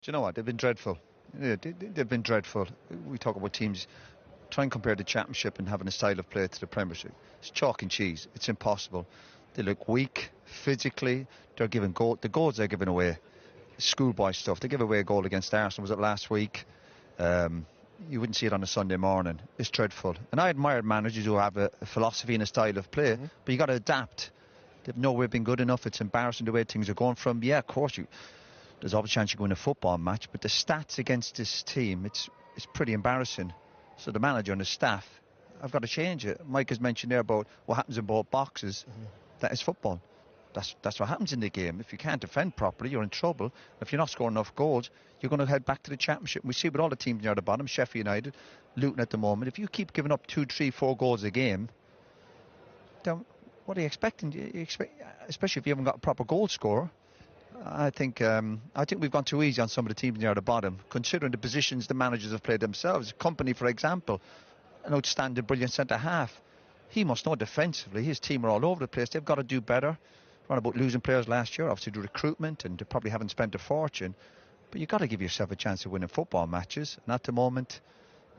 Do you know what? They've been dreadful. Yeah, they've been dreadful. We talk about teams. Try and compare the Championship and having a style of play to the Premiership. It's chalk and cheese. It's impossible. They look weak physically. They're giving the goals they're giving away. Schoolboy stuff. They gave away a goal against Arsenal. Was it last week? You wouldn't see it on a Sunday morning. It's dreadful. And I admire managers who have a philosophy and a style of play, but you got to adapt. They've nowhere been good enough. It's embarrassing the way things are going from. Yeah, of course there's always a chance you go in a football match, but the stats against this team, it's pretty embarrassing. So the manager and the staff, I've got to change it. Mike has mentioned there about what happens in both boxes. That is football. That's what happens in the game. If you can't defend properly, you're in trouble. If you're not scoring enough goals, you're going to head back to the Championship. We see with all the teams near the bottom, Sheffield United, Luton at the moment. If you keep giving up 2, 3, 4 goals a game, then what are you expecting? Especially if you haven't got a proper goal scorer. I think we've gone too easy on some of the teams near the bottom, considering the positions the managers have played themselves. Company, for example, an outstanding, brilliant centre-half. He must know defensively. His team are all over the place. They've got to do better. Run about losing players last year, obviously do recruitment, and they probably haven't spent a fortune. But you've got to give yourself a chance of winning football matches. And at the moment,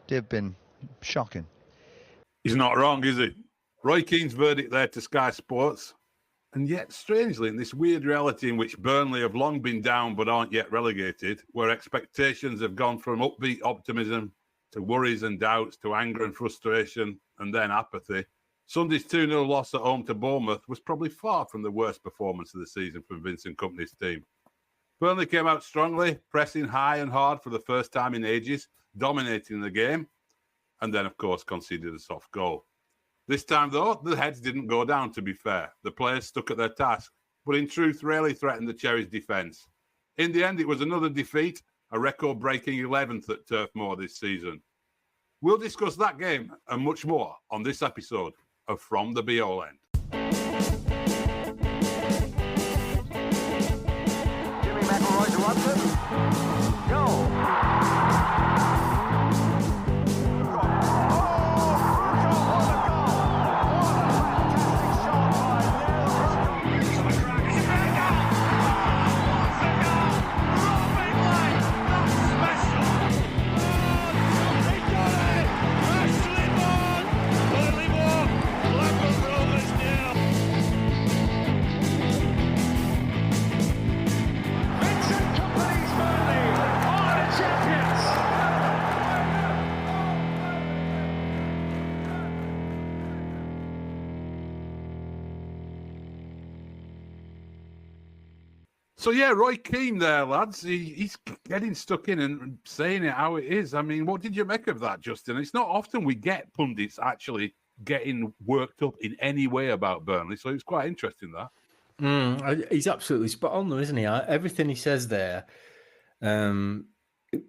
they've been shocking. He's not wrong, is he? Roy Keane's verdict there to Sky Sports. And yet, strangely, in this weird reality in which Burnley have long been down but aren't yet relegated, where expectations have gone from upbeat optimism to worries and doubts to anger and frustration and then apathy, Sunday's 2-0 loss at home to Bournemouth was probably far from the worst performance of the season from Vincent Kompany's team. Burnley came out strongly, pressing high and hard for the first time in ages, dominating the game, and then, of course, conceded a soft goal. This time, though, the heads didn't go down, to be fair. The players stuck at their task, but in truth rarely threatened the Cherries' defence. In the end, it was another defeat, a record-breaking 11th at Turf Moor this season. We'll discuss that game and much more on this episode of From the Be-All End. Jimmy McElroy to Watson. Go! So, yeah, Roy Keane there, lads. He's getting stuck in and saying it how it is. I mean, what did you make of that, Justin? It's not often we get pundits actually getting worked up in any way about Burnley, so it's quite interesting, that. He's absolutely spot on, though, isn't he? Everything he says there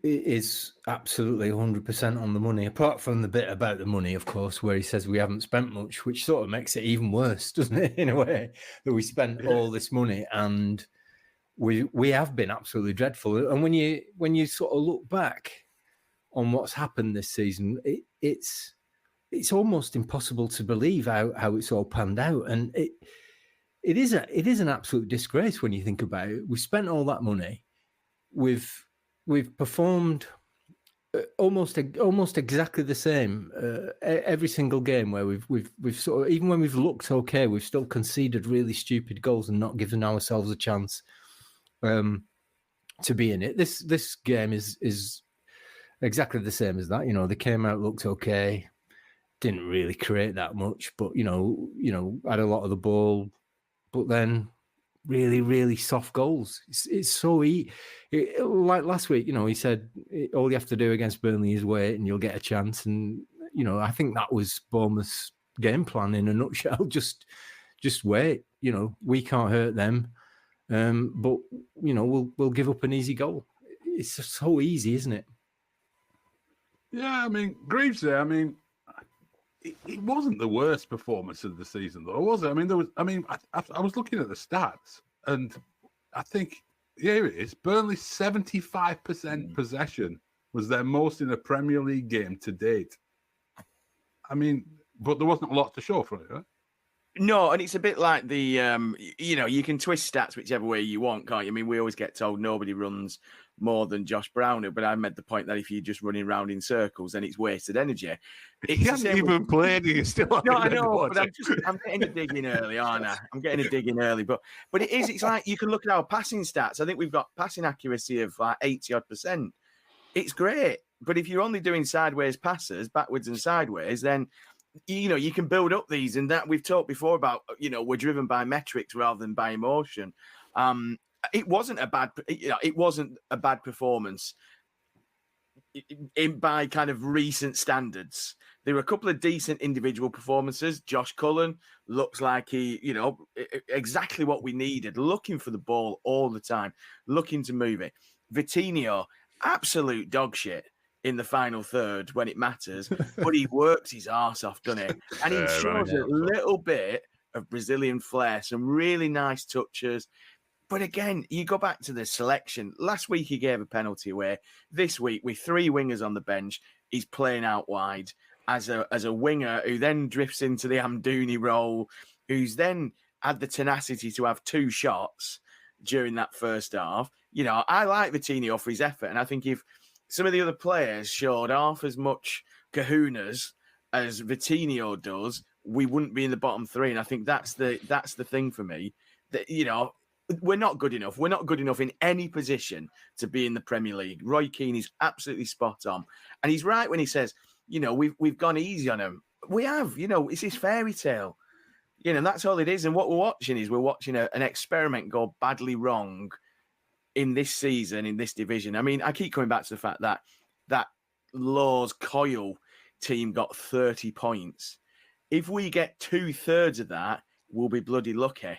is absolutely 100% on the money, apart from the bit about the money, of course, where he says we haven't spent much, which sort of makes it even worse, doesn't it, in a way, that we spent all this money and we have been absolutely dreadful. And when you sort of look back on what's happened this season, it's almost impossible to believe how it's all panned out. And it is an absolute disgrace when you think about it. We spent all that money. We've performed almost exactly the same every single game where we've sort of, even when we've looked okay, we've still conceded really stupid goals and not given ourselves a chance to be in it. This game is exactly the same as that. You know, they came out, looked okay, didn't really create that much, but you know, had a lot of the ball, but then really, really soft goals. It's so easy. Like last week, you know, he said all you have to do against Burnley is wait, and you'll get a chance. And you know, I think that was Bournemouth's game plan in a nutshell. Just wait. You know, we can't hurt them. But you know, we'll give up an easy goal. It's just so easy, isn't it? Yeah, I mean, Greaves there. I mean, it wasn't the worst performance of the season, though, was it? I mean, there was. I mean, I was looking at the stats, and I think here it is. Burnley's 75% possession was their most in a Premier League game to date. I mean, but there wasn't a lot to show for it, right? No, and it's a bit like the, you can twist stats whichever way you want, can't you? I mean, we always get told nobody runs more than Josh Browner, but I made the point that if you're just running around in circles, then it's wasted energy. He hasn't even played, he's still No, I know, but I'm getting a dig in early, aren't I? I'm getting a dig in early, but it's like you can look at our passing stats. I think we've got passing accuracy of like 80-odd%. It's great, but if you're only doing sideways passes, backwards and sideways, then you can build up these, and that we've talked before about, we're driven by metrics rather than by emotion. It wasn't a bad performance by kind of recent standards. There were a couple of decent individual performances. Josh Cullen looks like he, exactly what we needed, looking for the ball all the time, looking to move it. Vitinho, absolute dog shit in the final third when it matters, but he works his arse off, doesn't he? And he shows a little bit of Brazilian flair, some really nice touches. But again, you go back to the selection. Last week he gave a penalty away. This week, with 3 wingers on the bench, he's playing out wide as a winger who then drifts into the Amdouni role, who's then had the tenacity to have 2 shots during that first half. I like Vitinho for his effort, and I think if some of the other players showed half as much kahunas as Vitinho does, we wouldn't be in the bottom 3. And I think that's the thing for me. That we're not good enough. We're not good enough in any position to be in the Premier League. Roy Keane is absolutely spot on, and he's right when he says, we've gone easy on him. We have. It's his fairy tale. That's all it is. And what we're watching is an experiment go badly wrong in this season, in this division. I mean, I keep coming back to the fact that Law's Coyle team got 30 points. If we get 2/3 of that, we'll be bloody lucky.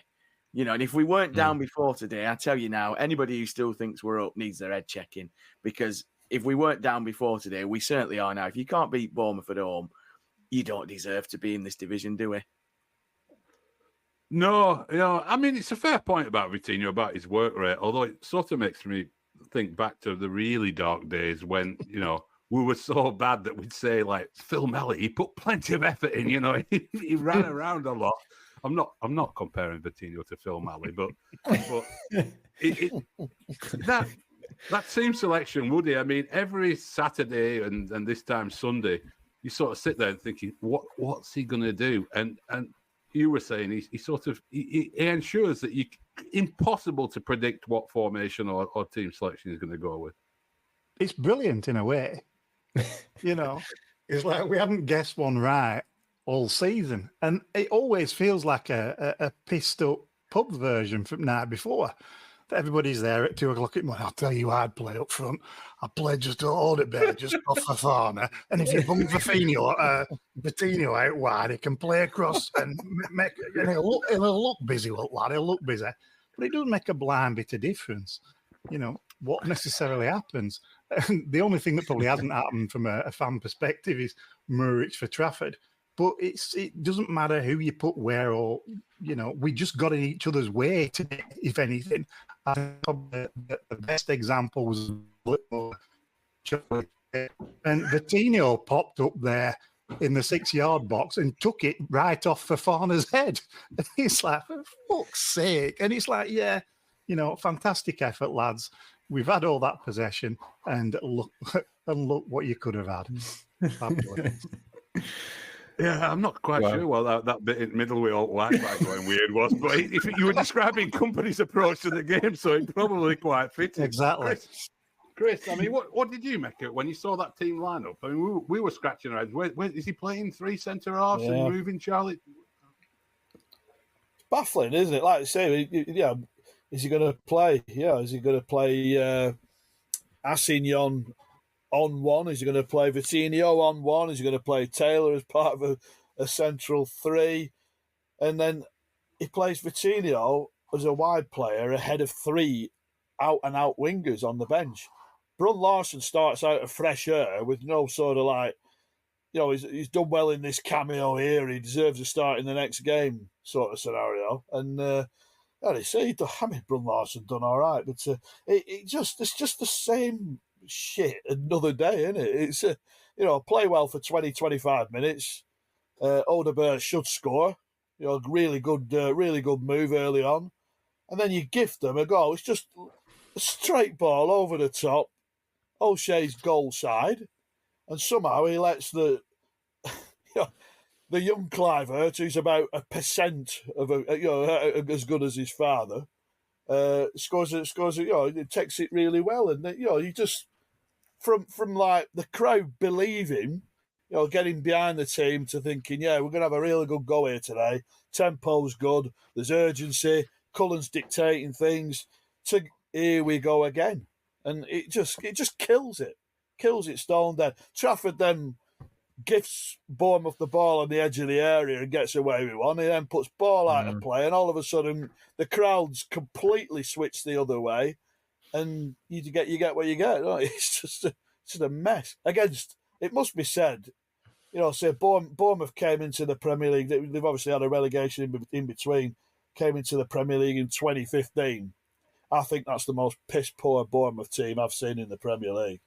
And if we weren't down before today, I tell you now, anybody who still thinks we're up needs their head checking, because if we weren't down before today, we certainly are now. If you can't beat Bournemouth at home, you don't deserve to be in this division, do we? No, I mean, it's a fair point about Vitinho, about his work rate, although it sort of makes me think back to the really dark days when, we were so bad that we'd say, like, Phil Mellett, he put plenty of effort in, he ran around a lot. I'm not comparing Vitinho to Phil Mellett, but that same selection, Woody, I mean, every Saturday and this time Sunday, you sort of sit there and thinking, what's he going to do? And you were saying he ensures that impossible to predict what formation or team selection he's going to go with. It's brilliant in a way. It's like we haven't guessed one right all season, and it always feels like a pissed up pub version from night before. Everybody's there at 2 o'clock in the morning. I'll tell you, I'd play up front. I'd play just a order bit, just off the corner. And if you bung Vitinho out wide, he can play across and he'll look busy, lad. He'll look busy, but it doesn't make a blind bit of difference. What necessarily happens. And the only thing that probably hasn't happened from a fan perspective is Muric for Trafford. But it doesn't matter who you put where, or we just got in each other's way today. If anything, I think probably the best example was and Vitinho popped up there in the 6-yard box and took it right off Fofana's head. And it's like, for fuck's sake! And it's like, fantastic effort, lads. We've had all that possession, and look what you could have had. Fabulous. Yeah, I'm not quite sure what that bit in the middle with all Wi-Fi going weird was, but if you were describing company's approach to the game, so it probably quite fitted. Exactly. Chris, I mean, what did you make it when you saw that team lineup? I mean, we were scratching our heads. Where is he playing 3 centre halves and moving Charlie? It's baffling, isn't it? Like I say, is he going to play? Yeah, is he going to play Assignon on one? Is he going to play Vitinho on one? Is he going to play Taylor as part of a central 3? And then he plays Vitinho as a wide player ahead of 3 out-and-out wingers on the bench. Brun Larson starts out of fresh air with no sort of he's done well in this cameo here. He deserves a start in the next game sort of scenario. And they say, Brun Larson done all right, but it's just the same shit another day, isn't it? It's play well for 20-25 minutes. Odegaard should score. really good move early on, and then you gift them a goal. It's just a straight ball over the top, O'Shea's goal side, and somehow he lets the the young Clivert, who's about 1% of as good as his father, scores. It takes it really well, and you just from like the crowd believing, getting behind the team to thinking, we're going to have a really good go here today. Tempo's good. There's urgency. Cullen's dictating things. To here we go again, and it just kills it stone dead. Trafford then gifts Bournemouth the ball on the edge of the area and gets away with one. He then puts ball out of play, and all of a sudden the crowd's completely switched the other way, and you get what you get. It's just a mess. It must be said, say Bournemouth came into the Premier League. They've obviously had a relegation in between. Came into the Premier League in 2015. I think that's the most piss poor Bournemouth team I've seen in the Premier League.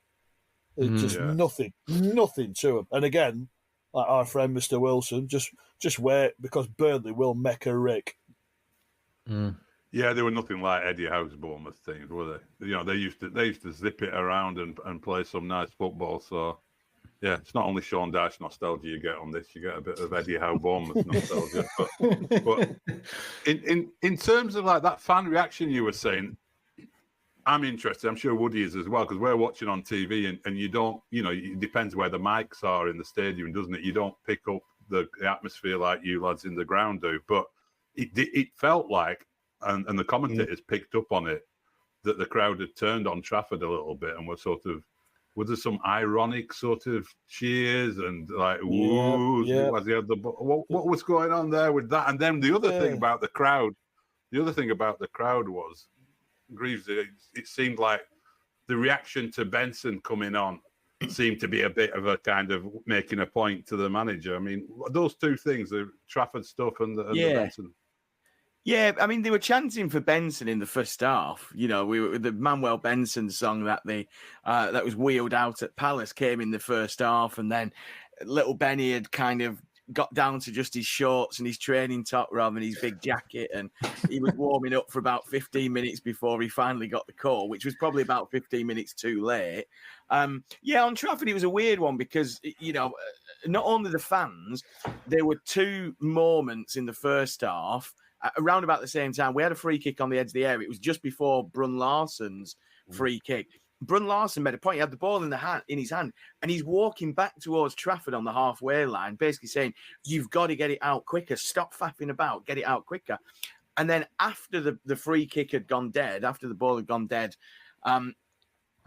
It's just nothing to them. And again, like our friend Mr. Wilson, just wait, because Burnley will make a rick. Yeah, they were nothing like Eddie Howe's Bournemouth teams, were they? They used to zip it around and play some nice football. So yeah, it's not only Sean Dyche nostalgia you get on this; you get a bit of Eddie Howe Bournemouth nostalgia. But in terms of like that fan reaction you were saying, I'm interested. I'm sure Woody is as well, because we're watching on TV, and you don't, it depends where the mics are in the stadium, doesn't it? You don't pick up the atmosphere like you lads in the ground do. But it felt like, and the commentators picked up on it, that the crowd had turned on Trafford a little bit and were sort of, was there some ironic sort of cheers and like woos? As he had what was going on there with that? And then the other thing about the crowd was, Greaves, it seemed like the reaction to Benson coming on seemed to be a bit of a kind of making a point to the manager. I mean, those two things, the Trafford stuff and the Benson. Yeah, I mean, they were chanting for Benson in the first half. The Manuel Benson song that that was wheeled out at Palace came in the first half, and then little Benny had kind of got down to just his shorts and his training top rather than his big jacket, and he was warming up for about 15 minutes before he finally got the call, which was probably about 15 minutes too late. On Trafford, it was a weird one because, not only the fans, there were two moments in the first half around about the same time. We had a free kick on the edge of the area. It was just before Brun Larsson's free kick. Brun Larson made a point. He had the ball in his hand, and he's walking back towards Trafford on the halfway line, basically saying, "You've got to get it out quicker. Stop faffing about. Get it out quicker." And then after the free kick had gone dead, after the ball had gone dead,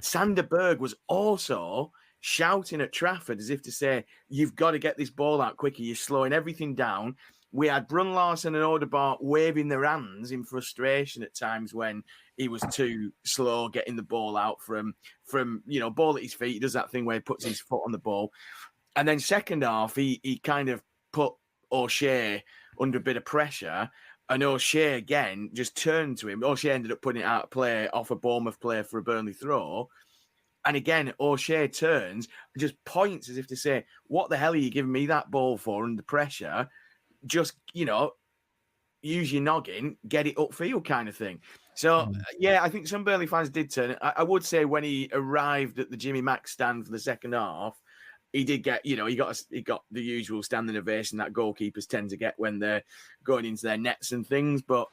Sander Berg was also shouting at Trafford as if to say, "You've got to get this ball out quicker. You're slowing everything down." We had Brun Larson and Odegaard waving their hands in frustration at times when he was too slow getting the ball out from ball at his feet. He does that thing where he puts his foot on the ball. And then second half, he kind of put O'Shea under a bit of pressure, and O'Shea again just turned to him. O'Shea ended up putting it out of play off a Bournemouth player for a Burnley throw. And again, O'Shea turns and just points as if to say, "What the hell are you giving me that ball for under pressure? Just, use your noggin, get it upfield," kind of thing. So, I think some Burnley fans did turn. I would say when he arrived at the Jimmy Mack stand for the second half, he did get, he got the usual standing ovation that goalkeepers tend to get when they're going into their nets and things. But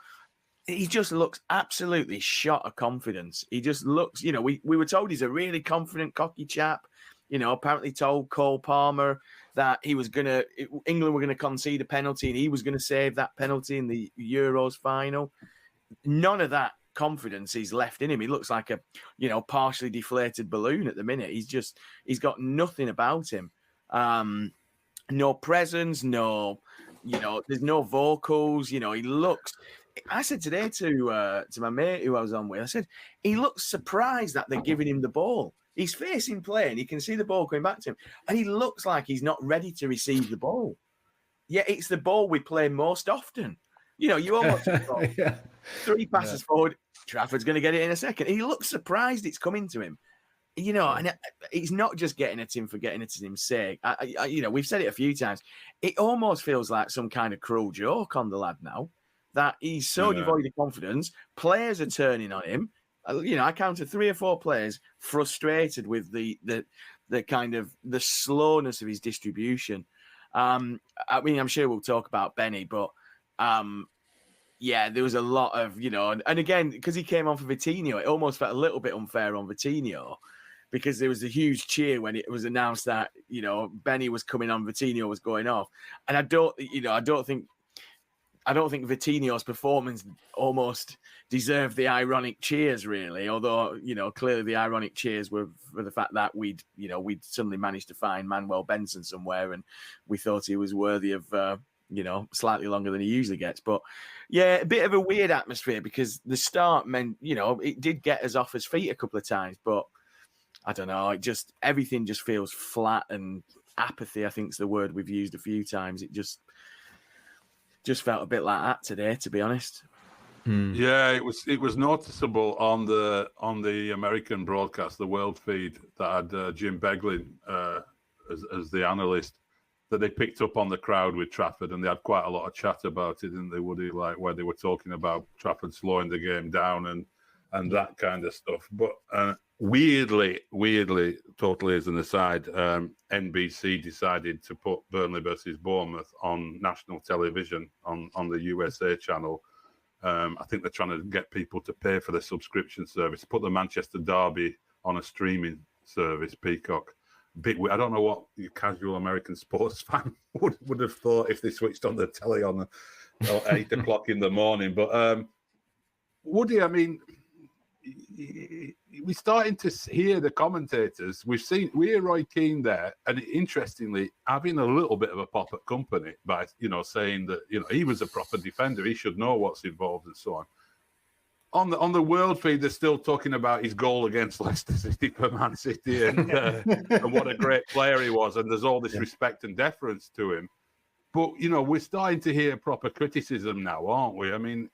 he just looks absolutely shot of confidence. He just looks, we were told he's a really confident, cocky chap. Apparently told Cole Palmer that England were going to concede a penalty and he was going to save that penalty in the Euros final. None of that confidence is left in him. He looks like a, partially deflated balloon at the minute. He's got nothing about him. No presence, there's no vocals. He looks. I said today to my mate who I was on with, I said, he looks surprised that they're giving him the ball. He's facing play and you can see the ball coming back to him. And he looks like he's not ready to receive the ball. Yet it's the ball we play most often. You almost three passes forward, Trafford's going to get it in a second. He looks surprised it's coming to him. and it's not just getting at him for getting at him's sake. We've said it a few times. It almost feels like some kind of cruel joke on the lad now, that he's so devoid of confidence. Players are turning on him. I counted 3 or 4 players frustrated with the kind of the slowness of his distribution. I'm sure we'll talk about Benny, but there was a lot of, and again, because he came on for Vitinho, it almost felt a little bit unfair on Vitinho, because there was a huge cheer when it was announced that, Benny was coming on, Vitinho was going off. And I don't think Vitinho's performance almost deserved the ironic cheers, really. Although, clearly the ironic cheers were for the fact that we'd suddenly managed to find Manuel Benson somewhere, and we thought he was worthy of, slightly longer than he usually gets. But yeah, a bit of a weird atmosphere, because the start meant, it did get us off his feet a couple of times, but I don't know. Everything just feels flat, and apathy, I think, is the word we've used a few times. It just felt a bit like that today, to be honest. Yeah, it was noticeable on the American broadcast, the World Feed, that had Jim Beglin as the analyst, that they picked up on the crowd with Trafford, and they had quite a lot of chat about it, didn't they, Woody? Like, where they were talking about Trafford slowing the game down and that kind of stuff. But weirdly, totally as an aside, NBC decided to put Burnley versus Bournemouth on national television on the USA channel. I think they're trying to get people to pay for the subscription service, put the Manchester Derby on a streaming service, Peacock. I don't know what your casual American sports fan would have thought if they switched on the telly on 8 o'clock in the morning. But Woody, I mean, we're starting to hear the commentators. We hear Roy Keane there, and interestingly, having a little bit of a pop at company by saying that he was a proper defender, he should know what's involved and so on. On the World Feed, they're still talking about his goal against Leicester City for Man City and what a great player he was, and there's all this respect and deference to him. But we're starting to hear proper criticism now, aren't we? I mean,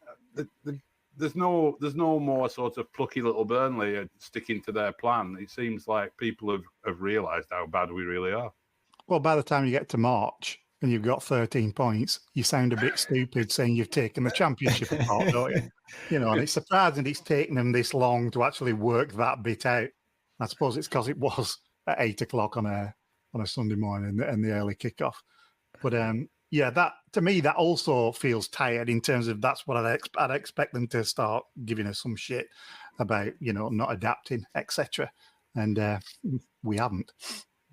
there's no more sort of plucky little Burnley sticking to their plan. It seems like people have realised how bad we really are. Well, by the time you get to March and you've got 13 points, you sound a bit stupid saying you've taken the championship apart, don't you? And it's surprising it's taken them this long to actually work that bit out. I suppose it's because it was at 8 o'clock on a Sunday morning and the early kickoff. But that to me, that also feels tired in terms of that's what I'd expect them to start giving us some shit about, not adapting, etc. And we haven't.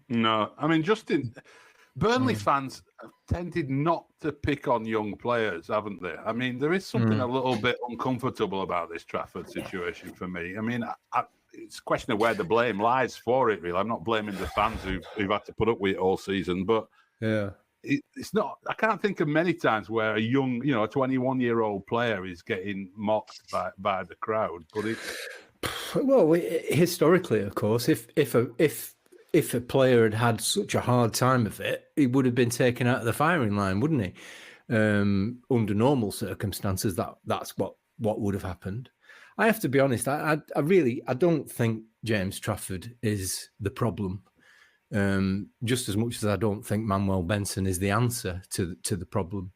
No, I mean, Burnley fans have tended not to pick on young players, haven't they? I mean, there is something a little bit uncomfortable about this Trafford situation for me. I mean, it's a question of where the blame lies for it, really. I'm not blaming the fans who've had to put up with it all season, but it's not. I can't think of many times where a young, a 21-year-old player is getting mocked by the crowd. But historically, of course, if a player had such a hard time of it, he would have been taken out of the firing line, wouldn't he? Under normal circumstances, that's what would have happened. I have to be honest. I don't think James Trafford is the problem. Just as much as I don't think Manuel Benson is the answer to the problem.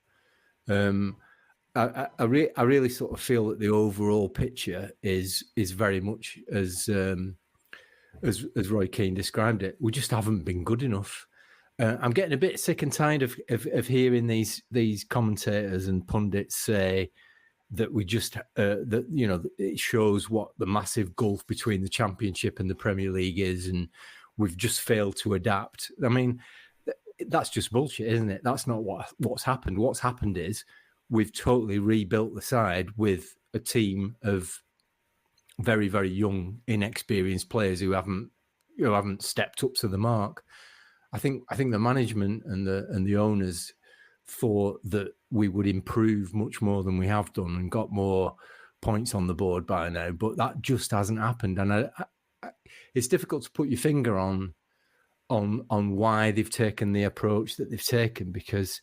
I really sort of feel that the overall picture is very much as Roy Keane described it. We just haven't been good enough. I'm getting a bit sick and tired of hearing these commentators and pundits say that we just it shows what the massive gulf between the Championship and the Premier League is, and we've just failed to adapt. I mean, that's just bullshit, isn't it? That's not what's happened. What's happened is we've totally rebuilt the side with a team of very, very young, inexperienced players who haven't stepped up to the mark. I think the management and the owners thought that we would improve much more than we have done and got more points on the board by now, but that just hasn't happened. And it's difficult to put your finger on why they've taken the approach that they've taken, because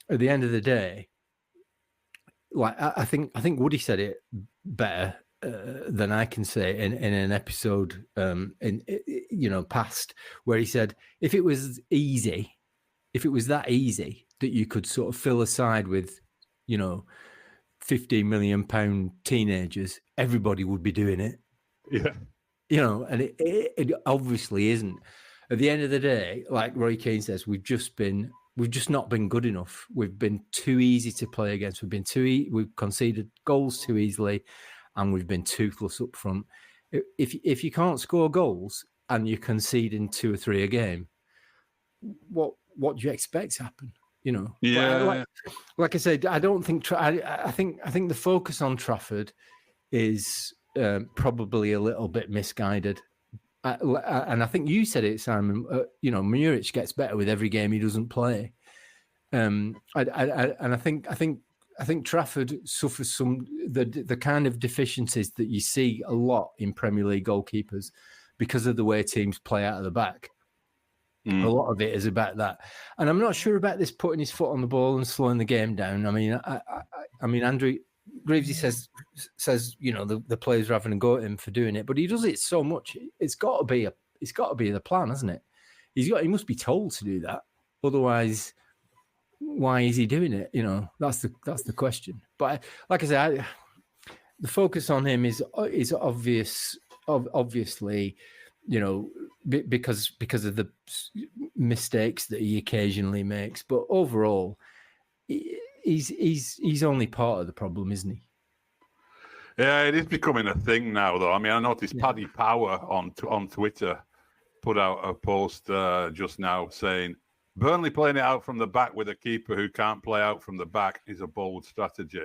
at the end of the day, like I think Woody said it better than I can say in an episode past, where he said if it was that easy that you could sort of fill a side with, £15 million teenagers, everybody would be doing it. Yeah. And it obviously isn't. At the end of the day, like Roy Keane says, we've just not been good enough. We've been too easy to play against. We've conceded goals too easily, and we've been toothless up front. If you can't score goals and you're conceding 2 or 3 a game, what do you expect to happen? Yeah. Like I said, I don't think. I think the focus on Trafford is probably a little bit misguided. And I think you said it, Simon. Muric gets better with every game he doesn't play. And I think Trafford suffers some the kind of deficiencies that you see a lot in Premier League goalkeepers because of the way teams play out of the back. A lot of it is about that, and I'm not sure about this putting his foot on the ball and slowing the game down. I mean, Andrew Greavesy says the players are having a go at him for doing it, but he does it so much. It's got to be the plan, hasn't it? He must be told to do that. Otherwise, why is he doing it? That's the question. But like I said, the focus on him is obvious. Obviously, because of the mistakes that he occasionally makes. But overall, he's only part of the problem, isn't he? Yeah, it is becoming a thing now, though. I mean, I noticed Paddy Power on Twitter put out a post just now saying Burnley playing it out from the back with a keeper who can't play out from the back is a bold strategy.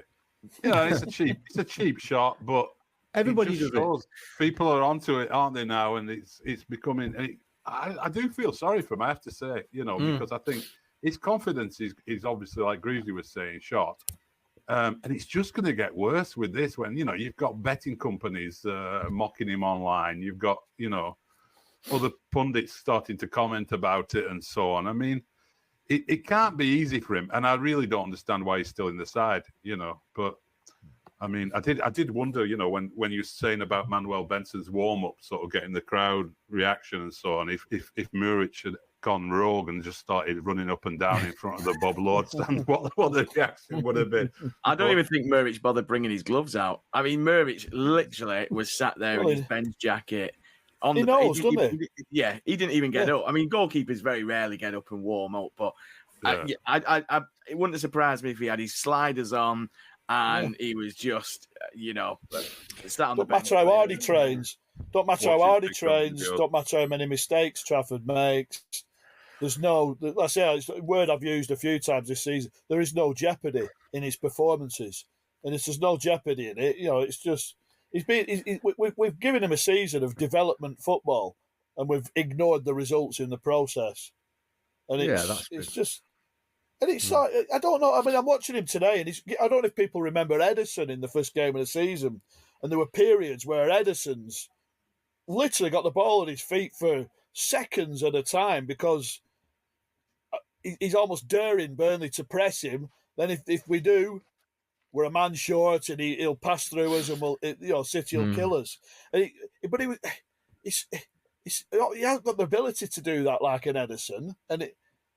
It's a cheap shot, but everybody does it. People are onto it, aren't they now? And it's becoming. I do feel sorry for him, I have to say, because I think his confidence is obviously, like Greavesy was saying, shot. And it's just going to get worse with this when, you've got betting companies mocking him online. You've got, other pundits starting to comment about it and so on. I mean, it can't be easy for him. And I really don't understand why he's still in the side, But, I mean, I did wonder, when you were saying about Manuel Benson's warm-up sort of getting the crowd reaction and so on, if Muric had gone rogue and just started running up and down in front of the Bob Lord stand, what the reaction would have been. I don't even think Muric bothered bringing his gloves out. I mean, Muric literally was sat there in his bench jacket. He doesn't he? Yeah, he didn't even get up. I mean, goalkeepers very rarely get up and warm up, but it wouldn't have surprised me if he had his sliders on and he was just, sat on the bench. Don't matter how hard he trains. Don't matter how hard he trains. Don't matter how many mistakes Trafford makes. There's no, let's say it's a word I've used a few times this season. There is no jeopardy in his performances, and if there's no jeopardy in it, it's just we've given him a season of development football, and we've ignored the results in the process. And it's just. And it's like, I don't know. I mean, I'm watching him today, and I don't know if people remember Ederson in the first game of the season, and there were periods where Ederson's literally got the ball at his feet for seconds at a time because he's almost daring Burnley to press him. Then if we do, we're a man short, and he'll pass through us, and City will kill us. He hasn't got the ability to do that like an Ederson, and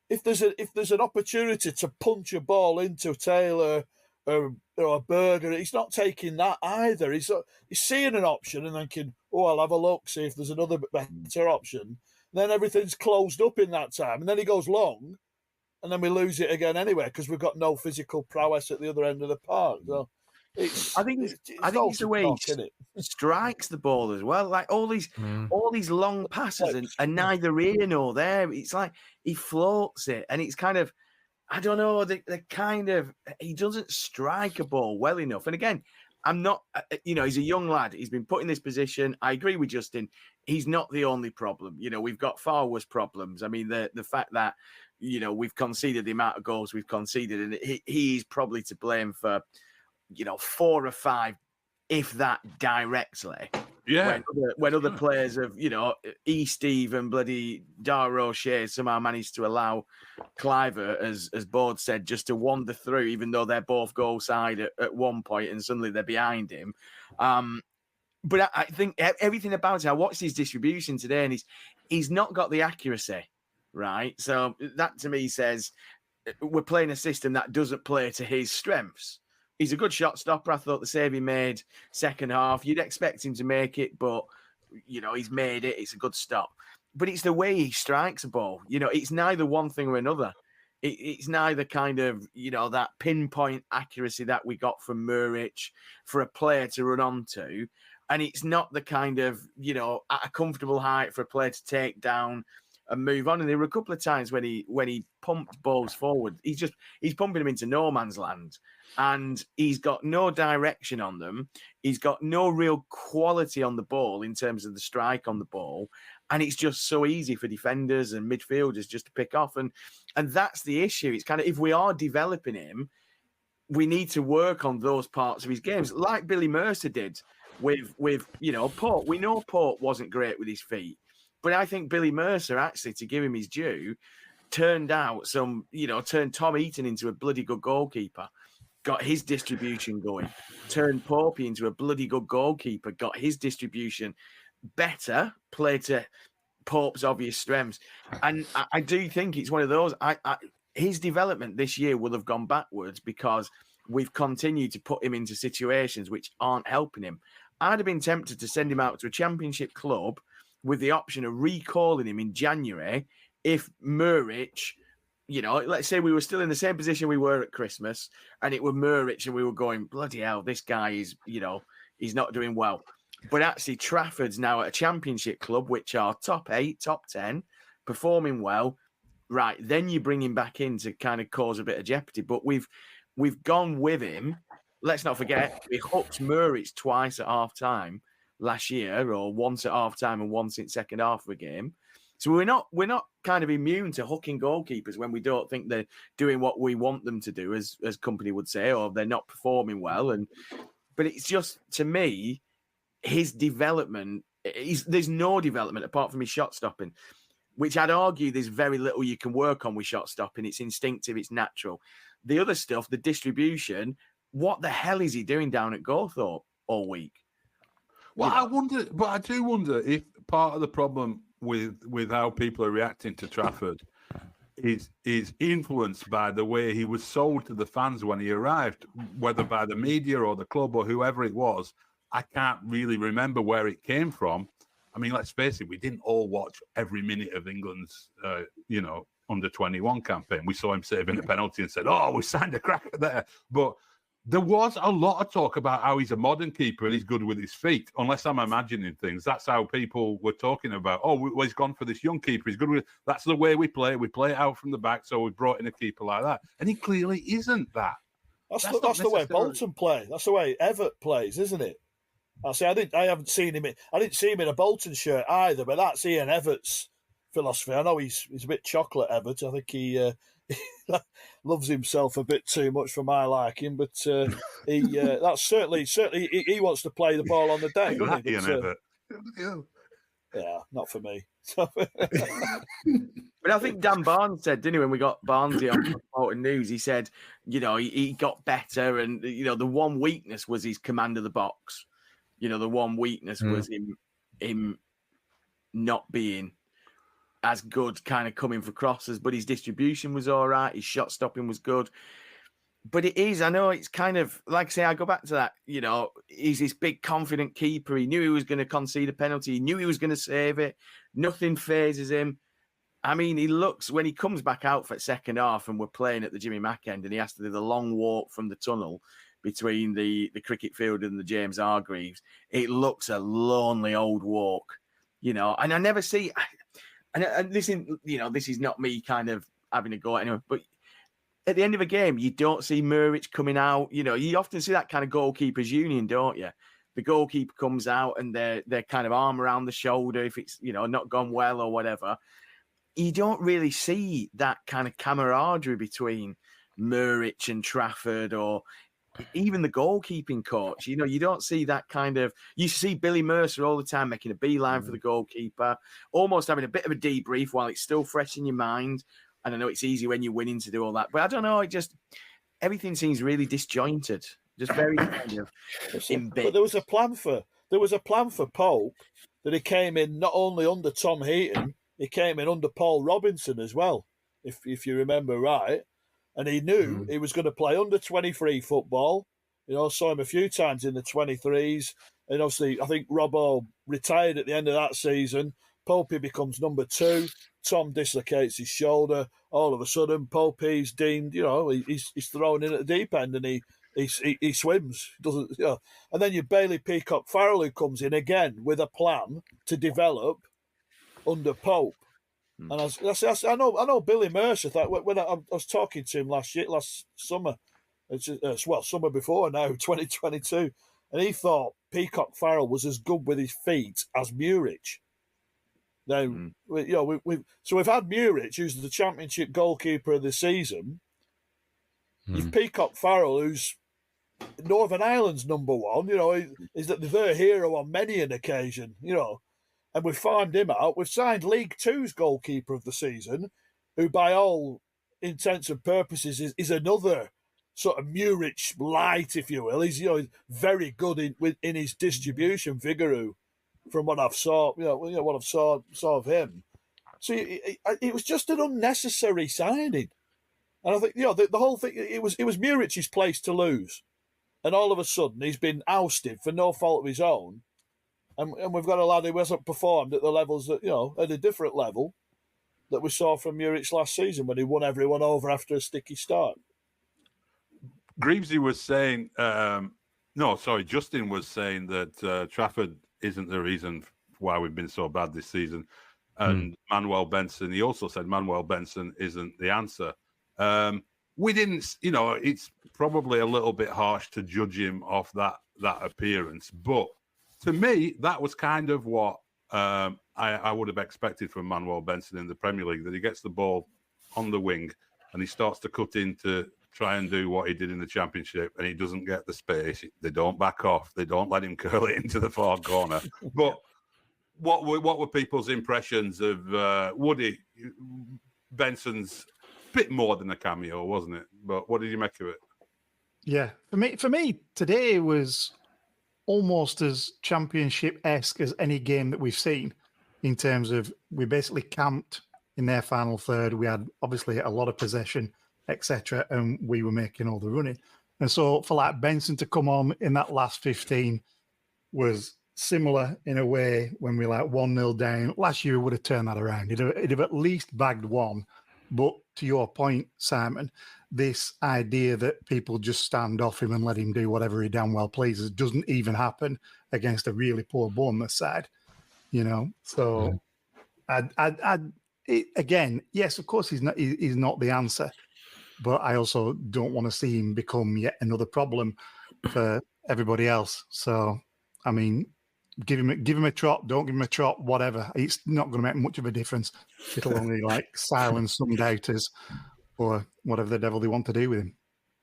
if there's an opportunity to punch a ball into Taylor or a Berger, he's not taking that either. He's seeing an option and thinking, I'll have a look, see if there's another better option. And then everything's closed up in that time. And then he goes long, and then we lose it again anyway because we've got no physical prowess at the other end of the park. So I think it's the way he strikes the ball as well. Like all these long passes and neither here nor there. It's like he floats it, and it's kind of, I don't know, he doesn't strike a ball well enough. And again, I'm not, he's a young lad. He's been put in this position. I agree with Justin. He's not the only problem. We've got far worse problems. I mean, the fact that, we've conceded the amount of goals we've conceded, and he's probably to blame for, 4 or 5, if that directly. Yeah. When other players have, Steve and bloody Dara O'Shea somehow managed to allow Cliver, as Board said, just to wander through, even though they're both goal side at one point and suddenly they're behind him. But I think everything about it, I watched his distribution today, and he's not got the accuracy, right? So that to me says we're playing a system that doesn't play to his strengths. He's a good shot stopper. I thought the save he made second half, you'd expect him to make it, but he's made it. It's a good stop. But it's the way he strikes a ball. It's neither one thing or another. It's neither kind of, that pinpoint accuracy that we got from Muric for a player to run onto. And it's not the kind of, at a comfortable height for a player to take down and move on. And there were a couple of times when he pumped balls forward, he's pumping them into no man's land. And he's got no direction on them. He's got no real quality on the ball in terms of the strike on the ball. And it's just so easy for defenders and midfielders just to pick off. And that's the issue. It's kind of, if we are developing him, we need to work on those parts of his games, like Billy Mercer did with Port. We know Port wasn't great with his feet, but I think Billy Mercer, actually, to give him his due, turned Tom Eaton into a bloody good goalkeeper, got his distribution going, turned Popey into a bloody good goalkeeper, got his distribution better, played to Pope's obvious strengths. And I do think it's one of those, his development this year will have gone backwards because we've continued to put him into situations which aren't helping him. I'd have been tempted to send him out to a championship club with the option of recalling him in January if Muric, let's say we were still in the same position we were at Christmas and it were Muric and we were going, bloody hell, this guy is, he's not doing well. But actually Trafford's now at a championship club, which are top 8, top 10, performing well. Right, then you bring him back in to kind of cause a bit of jeopardy. But we've gone with him. Let's not forget, we hooked Muric twice at half-time last year, or once at half-time and once in second half of a game. So we're not kind of immune to hooking goalkeepers when we don't think they're doing what we want them to do, as company would say, or they're not performing well. But it's just, to me, his development, there's no development apart from his shot stopping, which I'd argue there's very little you can work on with shot stopping. It's instinctive, it's natural. The other stuff, the distribution, what the hell is he doing down at Gawthorpe all week? Well, I do wonder if part of the problem with how people are reacting to Trafford is influenced by the way he was sold to the fans when he arrived, whether by the media or the club or whoever it was. I can't really remember where it came from. I mean, let's face it, we didn't all watch every minute of England's, under 21 campaign. We saw him saving a penalty and said, oh, we signed a cracker there. But there was a lot of talk about how he's a modern keeper and he's good with his feet, unless I'm imagining things. That's how people were talking about, he's gone for this young keeper. He's good with, that's the way we play. We play it out from the back, so we brought in a keeper like that. And he clearly isn't that. That's the way Bolton play. That's the way Everett plays, isn't it? I haven't seen him. I didn't see him in a Bolton shirt either, but that's Ian Everett's philosophy. I know he's a bit chocolate, Everett. I think he loves himself a bit too much for my liking, but that's certainly he wants to play the ball on the day. Ian Everett. Yeah, not for me. But I think Dan Barnes said, didn't he, when we got Barnesy on Bolton News, he said, he got better, and the one weakness was his command of the box. The one weakness was him not being as good, kind of coming for crosses, but his distribution was all right. His shot stopping was good. But I know it's kind of, like I say, I go back to that, he's this big confident keeper. He knew he was going to concede a penalty. He knew he was going to save it. Nothing phases him. I mean, when he comes back out for second half and we're playing at the Jimmy Mack end and he has to do the long walk from the tunnel between the cricket field and the James Hargreaves, it looks a lonely old walk, and I never see, and this is not me kind of having a go at anyone, but at the end of a game, you don't see Muric coming out. You often see that kind of goalkeepers union, don't you? The goalkeeper comes out and they're kind of arm around the shoulder if it's, not gone well or whatever. You don't really see that kind of camaraderie between Muric and Trafford, or even the goalkeeping coach. You don't see that kind of. You see Billy Mercer all the time making a beeline for the goalkeeper, almost having a bit of a debrief while it's still fresh in your mind. And I know it's easy when you're winning to do all that, but I don't know. Everything seems really disjointed, just very kind of in bits. But there was a plan for there was a plan for Pope that he came in not only under Tom Heaton, he came in under Paul Robinson as well, if you remember right. And he knew he was going to play under 23 football. You know, saw him a few times in the 23s. And obviously, I think Robbo retired at the end of that season. Popey becomes number 2. Tom dislocates his shoulder. All of a sudden, Popey's deemed, you know, he's thrown in at the deep end and he swims. Doesn't, you know. And then you Bailey Peacock Farrell, who comes in again with a plan to develop under Pope. And I know Billy Mercer thought when I was talking to him last summer, summer before now, 2022, and he thought Peacock Farrell was as good with his feet as Murich. Now, we've had Murich, who's the Championship goalkeeper of the season. You've Peacock Farrell, who's Northern Ireland's number 1. You know, is that their hero on many an occasion. You know. And we've farmed him out. We've signed League Two's goalkeeper of the season, who, by all intents and purposes, is another sort of Murich light, if you will. He's very good in his distribution, Vigouroux, from what I've saw. What I've saw of him. So it was just an unnecessary signing, and I think the whole thing it was Murich's place to lose, and all of a sudden he's been ousted for no fault of his own. And we've got a lad who hasn't performed at the levels that, at a different level that we saw from Murich last season when he won everyone over after a sticky start. Greavesy was saying, Justin was saying that Trafford isn't the reason why we've been so bad this season. And Manuel Benson, he also said Manuel Benson isn't the answer. We didn't, it's probably a little bit harsh to judge him off that appearance, but to me, that was kind of what I would have expected from Manuel Benson in the Premier League, that he gets the ball on the wing and he starts to cut in to try and do what he did in the Championship, and he doesn't get the space. They don't back off. They don't let him curl it into the far corner. But what were people's impressions of Woody? Benson's bit more than a cameo, wasn't it? But what did you make of it? Yeah, for me today was almost as Championship-esque as any game that we've seen, in terms of we basically camped in their final third. We had obviously a lot of possession, etc., and we were making all the running. And so for like Benson to come on in that last 15 was similar in a way when we 1-0 down. Last year we would have turned that around. It'd have at least bagged one. But to your point, Simon, this idea that people just stand off him and let him do whatever he damn well pleases doesn't even happen against a really poor Bournemouth side, So, again, yes, of course he's not the answer, but I also don't want to see him become yet another problem for everybody else. So, I mean, give him a trot, don't give him a trot, whatever. It's not going to make much of a difference. It'll only silence some doubters or whatever the devil they want to do with him.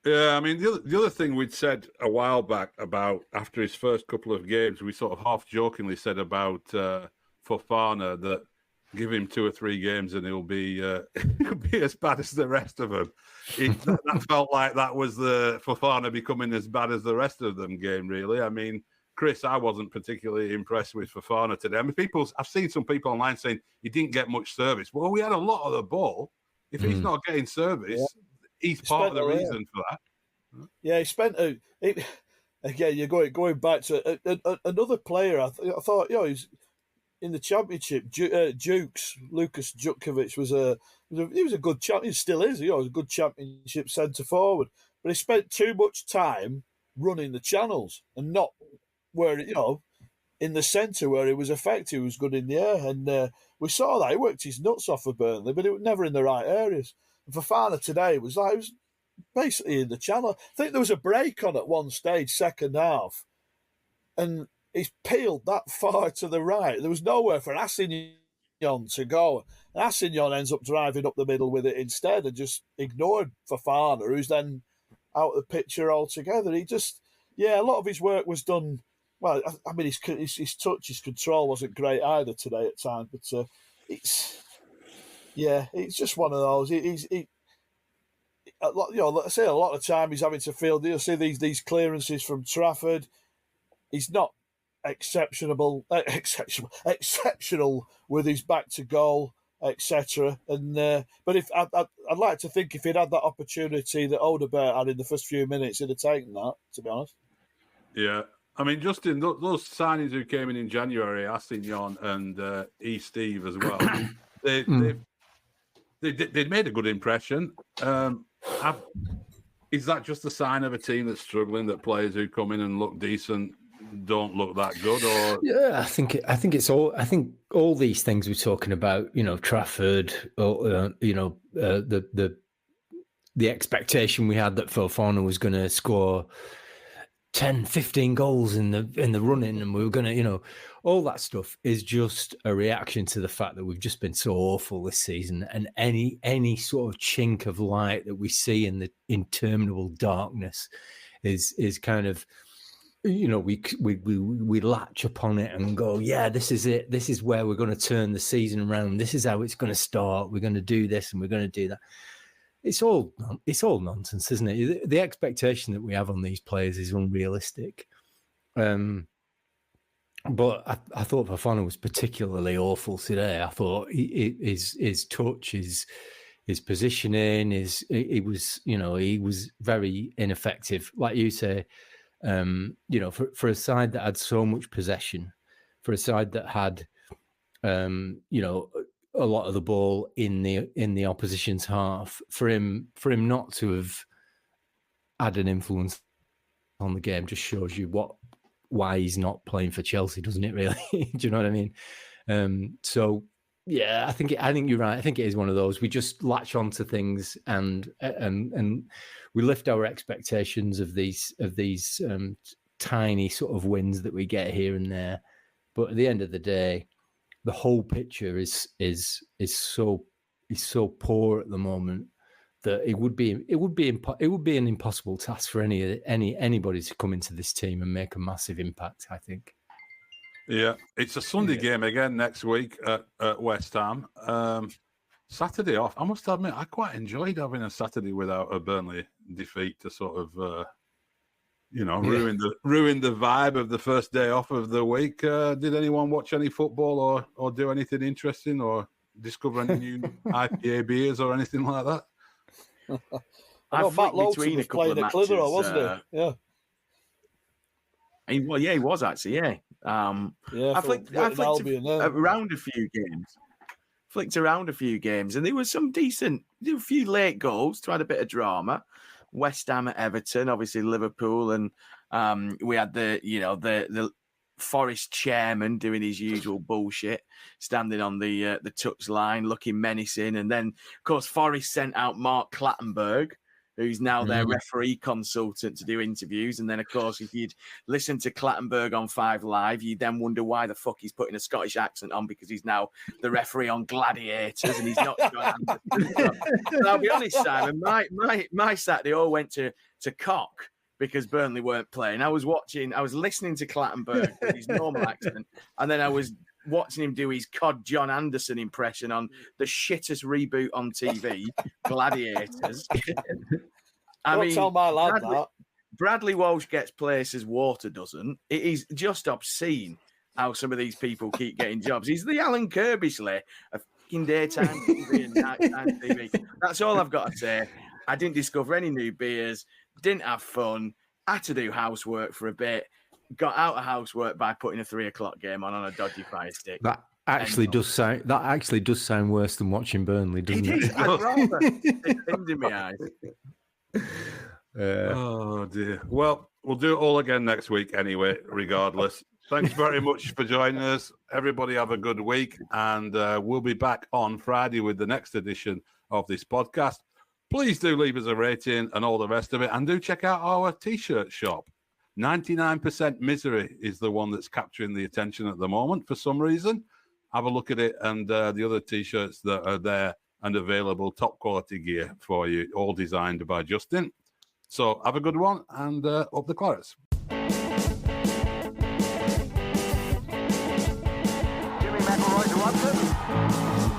Yeah, I mean, the other thing we'd said a while back about after his first couple of games, we sort of half jokingly said about Fofana that give him 2 or 3 games and he'll be as bad as the rest of them. That felt like that was the Fofana becoming as bad as the rest of them game, really. I mean, Chris, I wasn't particularly impressed with Fofana today. I mean, I've seen some people online saying he didn't get much service. Well, we had a lot of the ball. If he's not getting service, he's part of the reason for that. Yeah, he spent again. You're going back to another player. I thought, he's in the Championship. Jukes Lucas Jutkovic was a good champion. He still is. A good Championship centre forward. But he spent too much time running the channels and not where in the centre where he was effective. He was good in the air, and we saw that he worked his nuts off for Burnley, but it was never in the right areas. And Fofana today was basically in the channel. I think there was a break on at one stage, second half, and he's peeled that far to the right. There was nowhere for Assignon to go. And Assignon ends up driving up the middle with it instead and just ignored Fofana, who's then out of the picture altogether. A lot of his work was done. Well, I mean, his touch, his control wasn't great either today at times, but it's just one of those. A lot of time he's having to field. You'll see these clearances from Trafford. He's not exceptional with his back to goal, etc. And but if I'd like to think if he'd had that opportunity that Odegaard had in the first few minutes, he'd have taken that. To be honest. Yeah. I mean, Justin, those signings who came in January, Assignon and Steve as well, they made a good impression. Is that just a sign of a team that's struggling, that players who come in and look decent don't look that good? Or yeah, I think it's all. I think all these things we're talking about, Trafford, or the expectation we had that Fofana was going to score 10, 15 goals in the run-in, and we were going to, all that stuff is just a reaction to the fact that we've just been so awful this season, and any sort of chink of light that we see in the interminable darkness is kind of, we latch upon it and go, yeah, this is it. This is where we're going to turn the season around. This is how it's going to start. We're going to do this and we're going to do that. It's all nonsense, isn't it? The expectation that we have on these players is unrealistic. But I thought Fofana was particularly awful today. I thought his touch, his positioning, he was very ineffective. Like you say, for a side that had so much possession, for a side that had, a lot of the ball in the opposition's half, for him not to have had an influence on the game just shows you why he's not playing for Chelsea, doesn't it? Really, do you know what I mean? So yeah, I think you're right. I think it is one of those we just latch onto things and we lift our expectations of these tiny sort of wins that we get here and there, but at the end of the day, the whole picture is so poor at the moment that it would be an impossible task for anybody to come into this team and make a massive impact, I think. Yeah, it's a Sunday game again next week at West Ham. Saturday off. I must admit, I quite enjoyed having a Saturday without a Burnley defeat to sort of ruin the vibe of the first day off of the week. Did anyone watch any football or do anything interesting or discover any new IPA beers or anything like that? I know Matt Lowton was playing at Clitheroe, wasn't he? Yeah. He was actually, yeah. I flicked around a few games. Flicked around a few games, and there was some decent, a few late goals to add a bit of drama. West Ham at Everton, obviously Liverpool, and we had the Forest chairman doing his usual bullshit, standing on the touch line, looking menacing, and then of course Forest sent out Mark Clattenburg, who's now their referee consultant, to do interviews. And then, of course, if you'd listen to Clattenburg on 5 Live, you then wonder why the fuck he's putting a Scottish accent on, because he's now the referee on Gladiators and he's not John Anderson. So I'll be honest, Simon, my Saturday all went to cock because Burnley weren't playing. I was listening to Clattenburg with his normal accent, and then I was watching him do his Cod John Anderson impression on the shittest reboot on TV, Gladiators. Don't tell my lad that. Bradley Walsh gets places Water doesn't. It is just obscene how some of these people keep getting jobs. He's the Alan Kirbysley of fucking daytime TV and nighttime TV. That's all I've got to say. I didn't discover any new beers, didn't have fun, had to do housework for a bit. Got out of housework by putting a 3 o'clock game on a dodgy Fire Stick. That actually does sound worse than watching Burnley, doesn't it? It is. I'd rather. It's pinned in my eyes. Oh dear. Well, we'll do it all again next week anyway, regardless. Thanks very much for joining us. Everybody have a good week, and we'll be back on Friday with the next edition of this podcast. Please do leave us a rating and all the rest of it, and do check out our T-shirt shop. 99% Misery is the one that's capturing the attention at the moment for some reason. Have a look at it, and the other T-shirts that are there and available, top quality gear for you, all designed by Justin. So have a good one, and up the Clarets. Jimmy McElroy to Watson.